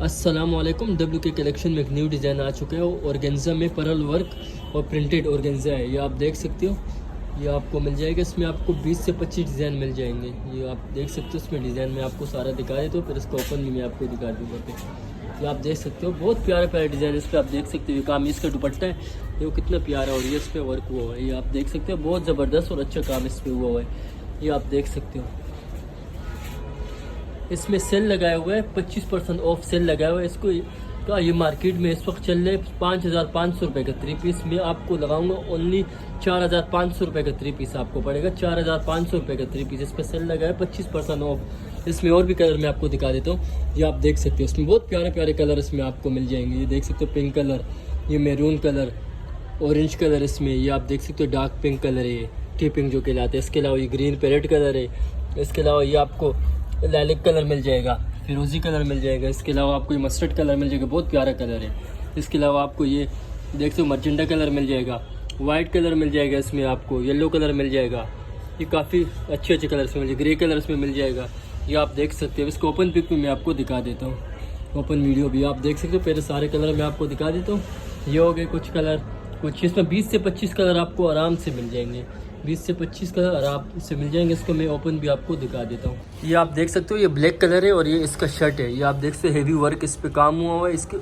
अस्सलाम वालेकुम। डब्ल्यू के कलेक्शन में एक न्यू डिज़ाइन आ चुका है। ऑर्गेन्जा में परल वर्क और प्रिंटेड ऑर्गेन्जा है। ये आप देख सकते हो, ये आपको मिल जाएगा। इसमें आपको 20 से 25 डिज़ाइन मिल जाएंगे। ये आप देख सकते हो, इसमें डिज़ाइन में आपको सारा दिखा देता हूँ, फिर इसका ओपन भी मैं आपको दिखा दूँगा। ये आप देख सकते हो, बहुत प्यारा प्यारा डिज़ाइन इस पर आप देख सकते हो। ये काम इसका दुपट्टा है, ये कितना प्यारा, और ये इस पर वर्क हुआ है। ये आप देख सकते हो, बहुत ज़बरदस्त और अच्छा काम इस पर हुआ है। ये आप देख सकते हो, इसमें सेल लगाया हुआ है, 25% ऑफ सेल लगाया हुआ है। इसको का ये मार्केट में इस वक्त चल रहे 5,500 रुपये का 3 पीस। में आपको लगाऊंगा ओनली 4,500 रुपये का 3 पीस आपको पड़ेगा। 4,500 रुपये का 3 पीस, इस पर सेल लगाया है, 25% ऑफ। इसमें और भी कलर मैं आपको दिखा देता हूँ। ये आप देख सकते हो, इसमें बहुत प्यारे प्यारे कलर इसमें आपको मिल जाएंगे। ये देख सकते हो, पिंक कलर, ये मैरून कलर, ऑरेंज कलर इसमें। ये आप देख सकते हो, डार्क पिंक कलर है, टी पिंक जो कहलाते हैं। इसके अलावा ये ग्रीन पैरेट कलर है। इसके अलावा ये आपको लालिक कलर मिल जाएगा, फिरोजी कलर मिल जाएगा। इसके अलावा आपको ये मस्टर्ड कलर मिल जाएगा, बहुत प्यारा कलर है। इसके अलावा आपको ये देख सकते हो, मर्जेंटा कलर मिल जाएगा, वाइट कलर मिल जाएगा, इसमें आपको येलो कलर मिल जाएगा। ये काफ़ी अच्छे अच्छे कलर इसमें मिल जाएगा, ग्रे कलर इसमें मिल जाएगा। ये आप देख सकते हो। इसको ओपन पिक में मैं आपको दिखा देता हूँ, ओपन वीडियो भी आप देख सकते हो। पहले सारे कलर मैं आपको दिखा देता हूँ। ये हो गए कुछ कलर, कुछ इसमें 20 से 25 कलर आपको आराम से मिल जाएंगे। 20 से 25 कलर आराम से मिल जाएंगे। इसको मैं ओपन भी आपको दिखा देता हूँ। ये आप देख सकते हो, ये ब्लैक कलर है और ये इसका शर्ट है। ये आप देख सकते हो, हेवी वर्क इस पे काम हुआ है। इसके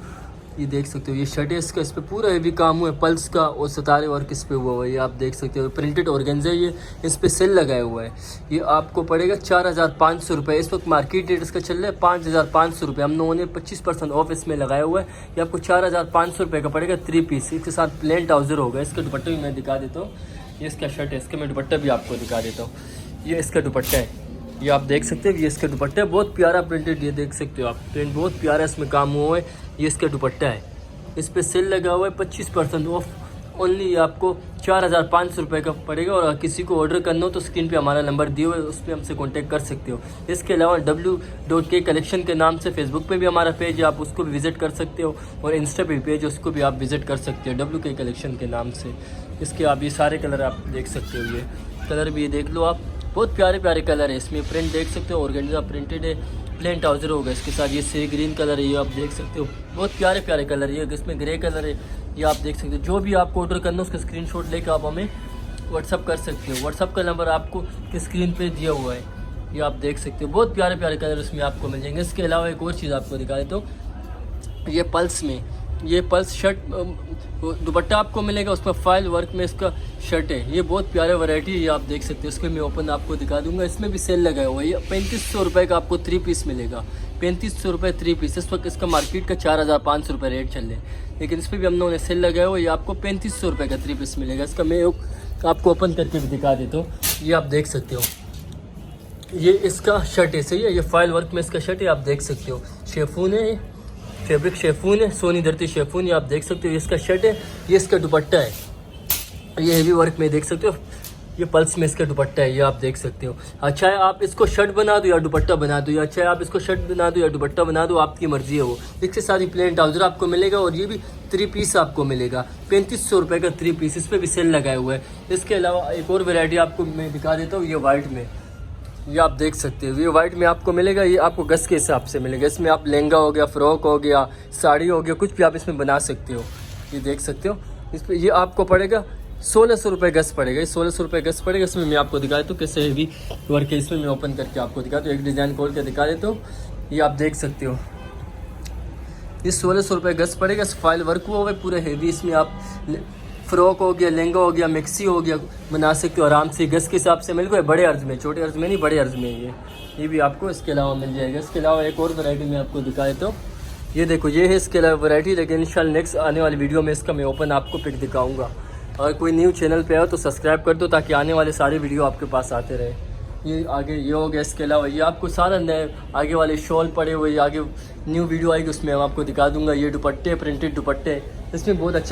ये देख सकते हो, ये शर्ट है इसका, इस पे पूरा हेवी काम हुआ है, पल्स का और सितारे वर्क इस पे हुआ है। ये आप देख सकते हो, प्रिंटेड ऑर्गेन्जा, ये इस पे सेल लगाया हुआ है। ये आपको पड़ेगा 4,500 रुपये। इस वक्त मार्केट रेट इसका चल रहा है 5,500 रुपये। हम लोगों ने 25% ऑफ इसमें लगाया हुआ है। ये आपको 4,500 रुपये का पड़ेगा 3 पीस। इसके साथ प्लेन ट्राउज़र होगा। इसका दुपट्टा भी मैं दिखा देता हूँ। ये इसका शर्ट है, इसका मैं दुपट्टा भी आपको दिखा देता हूँ। ये इसका दुपट्टा है, ये आप देख सकते हो। ये इसका दुपट्टा है, बहुत प्यारा प्रिंटेड, ये देख सकते हो आप, प्रिंट बहुत प्यारा इसमें काम हुआ है। ये इसका दुपट्टा है, इस पे सेल लगा हुआ है, 25% ऑफ ओनली। आपको 4,500 रुपये का पड़ेगा। और किसी को ऑर्डर करना हो तो स्क्रीन पे हमारा नंबर दिए हुए, उस पर हमसे कांटेक्ट कर सकते हो। इसके अलावा W.K कलेक्शन के नाम से फेसबुक पे भी हमारा पेज है, आप उसको भी विज़िट कर सकते हो। और इंस्टा पे भी पेज है, उसको भी आप विज़िट कर सकते हो W.K कलेक्शन के नाम से। इसके आप ये सारे कलर आप देख सकते हो। ये कलर भी ये देख लो आप, बहुत प्यारे प्यारे कलर है। इसमें प्रिंट देख सकते हो, ऑर्गेन्जा प्रिंटेड है, प्लेन ट्राउज़र होगा इसके साथ। ये सी ग्रीन कलर है, ये आप देख सकते हो, बहुत प्यारे प्यारे कलर है। ये इसमें ग्रे कलर है, ये आप देख सकते हो। जो भी आपको ऑर्डर करना है उसका स्क्रीनशॉट लेकर आप हमें व्हाट्सअप कर सकते हो। व्हाट्सअप का नंबर आपको स्क्रीन पे दिया हुआ है। ये आप देख सकते हो, बहुत प्यारे प्यारे कलर इसमें आपको मिल जाएंगे। इसके अलावा एक और चीज़ आपको दिखा देता हूँ। ये पल्स में, ये पल्स शर्ट दुपट्टा आपको मिलेगा, उसमें फाइल वर्क में इसका शर्ट है। ये बहुत प्यारे वैरायटी है, ये आप देख सकते हो। इसको मैं ओपन आपको दिखा दूंगा। इसमें भी सेल लगा हुआ है। ये 3,500 रुपये का आपको 3 पीस मिलेगा। 3,500 रुपये 3 पीस। इस वक्त इसका मार्केट का 4,500 रुपये रेट चल रहे हैं, लेकिन इस पर भी हम लोगों ने सेल लगाया हुआ है। ये आपको 3,500 रुपये का 3 पीस मिलेगा। इसका मैं आपको ओपन करके भी दिखा देता हूँ। ये आप देख सकते हो, ये इसका शर्ट है, सही है। ये फाइल वर्क में इसका शर्ट है, आप देख सकते हो। शेफून है, फैब्रिक शेफून है, सोनी धरती शेफून, ये आप देख सकते हो। ये इसका शर्ट है, ये इसका दुपट्टा है, ये हेवी वर्क में देख सकते हो। ये पल्स में इसका दुपट्टा है, ये आप देख सकते हो। अच्छा है आप इसको शर्ट बना दो या दुपट्टा बना दो, या अच्छा है आप इसको शर्ट बना दो या दुपट्टा बना दो, आपकी मर्जी है वो। इसके साथ ही प्लेन ट्राउज़र आपको मिलेगा और ये भी 3 पीस आपको मिलेगा। 3,500 रुपये का 3 पीस, इस पर भी सेल लगाया हुआ है। इसके अलावा एक और वेराइटी आपको मैं दिखा देता हूँ। ये वाइट में, ये आप देख सकते हो, ये वाइट में आपको मिलेगा। ये आपको गज के हिसाब से मिलेगा। इसमें आप लहंगा हो गया, फ्रॉक हो गया, साड़ी हो गया, कुछ भी आप इसमें बना सकते हो। ये देख सकते हो। इस पर ये आपको पड़ेगा 1,600 रुपये गज पड़ेगा। ये 1,600 रुपये गज पड़ेगा। इसमें मैं आपको दिखा देता हूँ कैसे हेवी वर्क है। इसमें मैं ओपन करके आपको दिखाता हूँ, एक डिज़ाइन खोल के दिखा देता हूँ। ये आप देख सकते हो, ये 1,600 रुपये गज पड़ेगा। फाइल वर्क हुआ हुआ है पूरा हेवी। इसमें आप फ्रॉक हो गया, लहंगा हो गया, मिक्सी हो गया, बना सकते हो आराम से। गज के हिसाब से मिल गए, बड़े अर्ज में, छोटे अर्ज में नहीं, बड़े अर्ज में ये भी आपको इसके अलावा मिल जाएगा। इसके अलावा एक और वैरायटी मैं आपको दिखा देता हूँ। ये देखो, ये है इसके अलावा वैरायटी, लेकिन इंशाल्लाह नेक्स्ट आने वाली वीडियो में इसका मैं ओपन आपको पिक दिखाऊंगा। और कोई न्यू चैनल पे हो तो सब्सक्राइब कर दो, ताकि आने वाले सारे वीडियो आपके पास आते रहे। ये आगे ये हो गया। इसके अलावा ये आपको सारा नए आगे वाले शॉल पड़े हुए, आगे न्यू वीडियो आएगी उसमें हम आपको दिखा दूंगा। ये दुपट्टे, प्रिंटेड दुपट्टे, इसमें बहुत अच्छा